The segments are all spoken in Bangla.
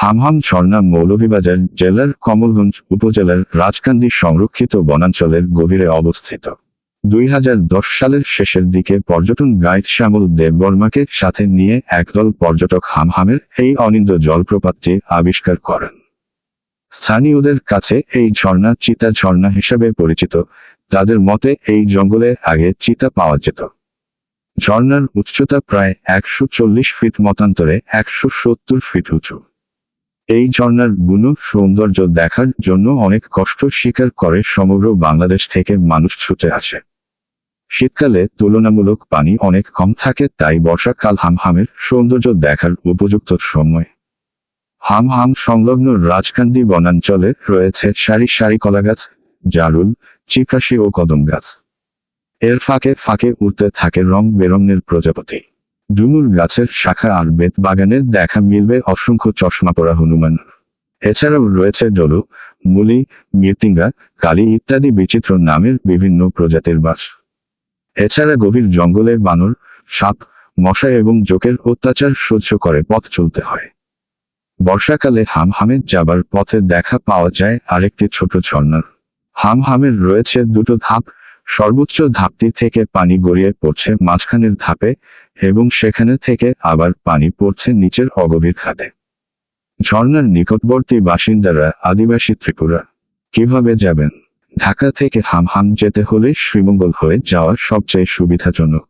হামহাম ঝর্ণা মৌলভীবাজার জেলার কমলগঞ্জ উপজেলার রাজকান্দি সংরক্ষিত বনাঞ্চলের গভীরে অবস্থিত। 2010 সালের শেষের দিকে পর্যটন গাইড শ্যামল দেববর্মাকে সাথে নিয়ে একদল পর্যটক হামহামের এই অনিন্দ্য জলপ্রপাতটি আবিষ্কার করেন। স্থানীয়দের কাছে এই ঝর্ণা চিতা ঝর্ণা হিসাবে পরিচিত। তাদের মতে এই জঙ্গলে আগে চিতা পাওয়া যেত। ঝর্ণার উচ্চতা প্রায় 140 ফিট, মতান্তরে 170 ফিট উঁচু। এই ঝর্ণার গুণ সৌন্দর্য দেখার জন্য অনেক কষ্ট স্বীকার করে সমগ্র বাংলাদেশ থেকে মানুষ ছুটে আসে। শীতকালে তুলনামূলক পানি অনেক কম থাকে, তাই বর্ষাকাল হামহামের সৌন্দর্য দেখার উপযুক্ত সময়। হামহাম সংলগ্ন রাজকান্দি বনাঞ্চলে রয়েছে সারি সারি কলাগাছ, জারুল, চিকাশি ও কদম গাছ। এর ফাঁকে ফাঁকে উড়তে থাকে রং বেরঙের প্রজাপতি। ডুমুর গাছের শাখা আর বেত বাগানে দেখা মিলবে অসংখ্য চশমা পরা হনুমান। এছাড়াও রয়েছে ডলু, মুলি, মৃত্তিঙ্গা, কালী ইত্যাদি বিচিত্র নামের বিভিন্ন প্রজাতির বাস। এছাড়া গভীর জঙ্গলে বানর, সাপ, মশা এবং জোকের অত্যাচার সহ্য করে পথ চলতে হয়। বর্ষাকালে হামহামে যাবার পথে দেখা পাওয়া যায় আরেকটি ছোট ঝর্ণার। হামহামের রয়েছে দুটো ধাপ। সর্বোচ্চ ধাপটি থেকে পানি গড়িয়ে পড়ছে মাঝখানের ধাপে এবং সেখানে থেকে আবার পানি পড়ছে নিচের অগভীর খাদে। ঝর্ণার নিকটবর্তী বাসিন্দারা আদিবাসী ত্রিপুরা। কিভাবে যাবেন? ঢাকা থেকে হামহাম যেতে হলে শ্রীমঙ্গল হয়ে যাওয়া সবচেয়ে সুবিধাজনক।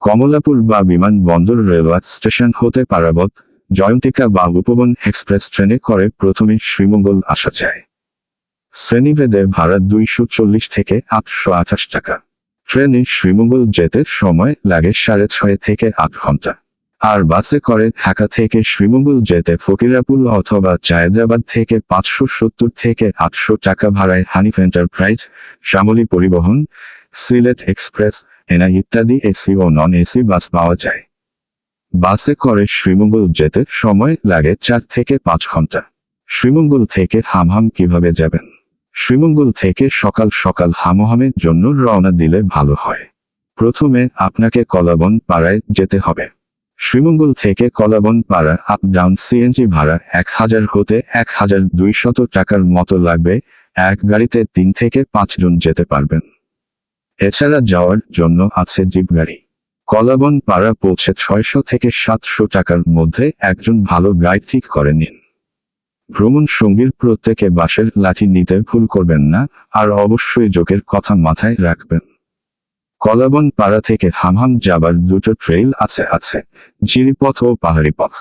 কমলাপুর বা বিমানবন্দর রেলওয়ে স্টেশন হতে পারাবত, জয়ন্তিকা বা উপবন এক্সপ্রেস ট্রেনে করে প্রথমে শ্রীমঙ্গল আসা যায়। শ্রেণীভেদে ভাড়া 240 থেকে 828 টাকা। ট্রেনে শ্রীমঙ্গল যেতে সময় লাগে 6.5 থেকে 8 ঘন্টা। আর বাসে করে ঢাকা থেকে শ্রীমঙ্গল যেতে ফকিরাপুল অথবা জায়দাবাদ থেকে 570 থেকে 800 টাকা ভাড়ায় হানিফ এন্টারপ্রাইজ, শ্যামলী পরিবহন, সিলেট এক্সপ্রেস, এনা ইত্যাদি এসি ও নন এসি বাস পাওয়া যায়। বাসে করে শ্রীমঙ্গল যেতে সময় লাগে 4 থেকে 5 ঘন্টা। শ্রীমঙ্গল থেকে হামহাম কিভাবে যাবেন? শ্রীমঙ্গল থেকে সকাল সকাল হামহামের জন্য রওনা দিলে ভালো হয়। প্রথমে আপনাকে কলাবন পাড়ায় যেতে হবে। শ্রীমঙ্গল থেকে কলাবন পাড়া আপ ডাউন সিএনজি ভাড়া 1000 হতে 1200 টাকার মতো লাগবে। এক গাড়িতে 3 থেকে 5 জন যেতে পারবেন। এছাড়া যাওয়ার জন্য আছে জিপ গাড়ি। কলাবন পাড়া পৌঁছে 600 থেকে 700 টাকার মধ্যে একজন ভালো গাইড ঠিক করে নিন। ভ্রমণ সঙ্গীর প্রত্যেকে বাঁশের লাঠি নিতে ভুল করবেন না, আর অবশ্যই জোকের কথা মাথায় রাখবেন। কলাবন পাড়া থেকে হামহাম যাবার দুটো ট্রেইল আছে, জিরিপথ ও পাহাড়ি পথ।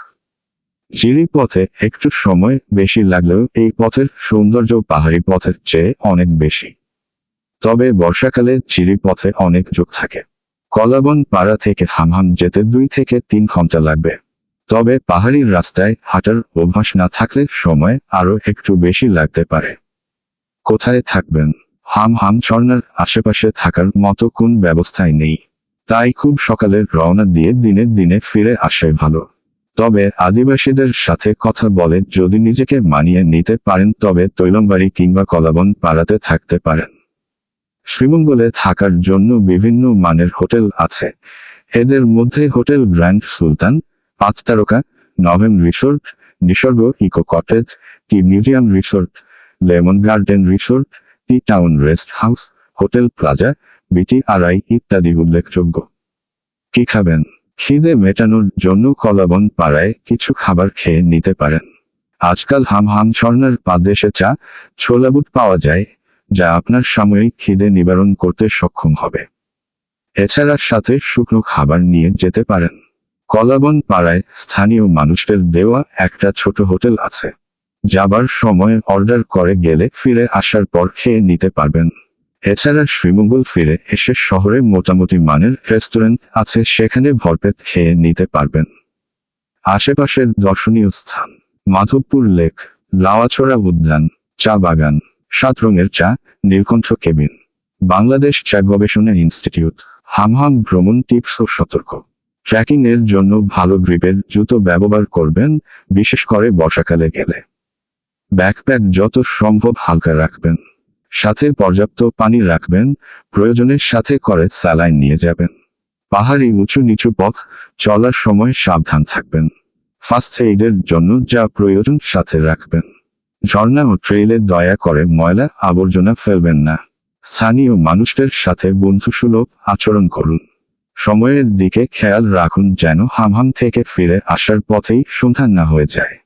জিরিপথে একটু সময় বেশি লাগলেও এই পথের সৌন্দর্য পাহাড়ি পথের চেয়ে অনেক বেশি। তবে বর্ষাকালে জিরিপথে অনেক ঝোঁক থাকে। কলাবন পাড়া থেকে হামহাম যেতে 2 থেকে 3 ঘন্টা লাগবে। তবে পাহাড়ির রাস্তায় হাঁটার অভ্যাস না থাকলে সময় আরো একটু বেশি লাগতে পারে। কোথায় থাকবেন? হামহাম ঝর্ণার আশেপাশে থাকার মতো কোন ব্যবস্থাই নেই। তাই খুব সকালে রওনা দিয়ে দিনে দিনে ফিরে আসাই ভালো। তবে আদিবাসীদের সাথে কথা বলে যদি নিজেকে মানিয়ে নিতে পারেন তবে তৈলংবাড়ি কিংবা কলাবন পাড়াতে থাকতে পারেন। শ্রীমঙ্গলে থাকার জন্য বিভিন্ন মানের হোটেল আছে। এদের মধ্যে হোটেল গ্র্যান্ড সুলতান, 5 তারকা, Novem resort, Nishorgo eco cottage, tea museum resort, lemon garden resort, tea town rest house, hotel plaza, BTRI ইত্যাদি উল্লেখযোগ্য। কি খাবেন? খিদে মেটানোর জন্য কলাবন পাড়ায় কিছু খাবার খেয়ে নিতে পারেন। আজকাল হামহাম ঝর্ণার পাদদেশে চা, ছোলা বুট পাওয়া যায়, যা আপনার সাময়িক খিদে নিবারণ করতে সক্ষম হবে। এছাড়া সাথে শুকনো খাবার নিয়ে যেতে পারেন। কলাবন পাড়ায় স্থানীয় মানুষদের দেওয়া একটা ছোট হোটেল আছে। যাবার সময় অর্ডার করে গেলে ফিরে আসার পর খেয়ে নিতে পারবেন। এছাড়া শ্রীমঙ্গল ফিরে এসে শহরে মোটামুটি মানের রেস্টুরেন্ট আছে, সেখানে ভরপেট খেয়ে নিতে পারবেন। আশেপাশের দর্শনীয় স্থান: মাধবপুর লেক, লাওয়াছড়া উদ্যান, চা বাগান, 7 রঙের চা, নীলকণ্ঠ কেবিন, বাংলাদেশ চা গবেষণা ইনস্টিটিউট। হামহাম ভ্রমণ টিপস ও সতর্ক: ট্রেকিং এর জন্য ভালো গ্রিপের জুতো ব্যবহার করবেন, বিশেষ করে বর্ষাকালে গেলে। ব্যাকপ্যাক যত সম্ভব হালকা রাখবেন। সাথে পর্যাপ্ত পানি রাখবেন। প্রয়োজনের সাথে করে স্যালাইন নিয়ে যাবেন। পাহাড়ি উঁচু নিচু পথ চলার সময় সাবধান থাকবেন। ফার্স্ট এইডের জন্য যা প্রয়োজন সাথে রাখবেন। ঝর্ণা ও ট্রেইলে দয়া করে ময়লা আবর্জনা ফেলবেন না। স্থানীয় মানুষদের সাথে বন্ধুসুলভ আচরণ করুন। সময়ের দিকে খেয়াল রাখুন যেন হামহাম থেকে ফিরে আসার পথেই সন্ধ্যা না হয়ে যায়।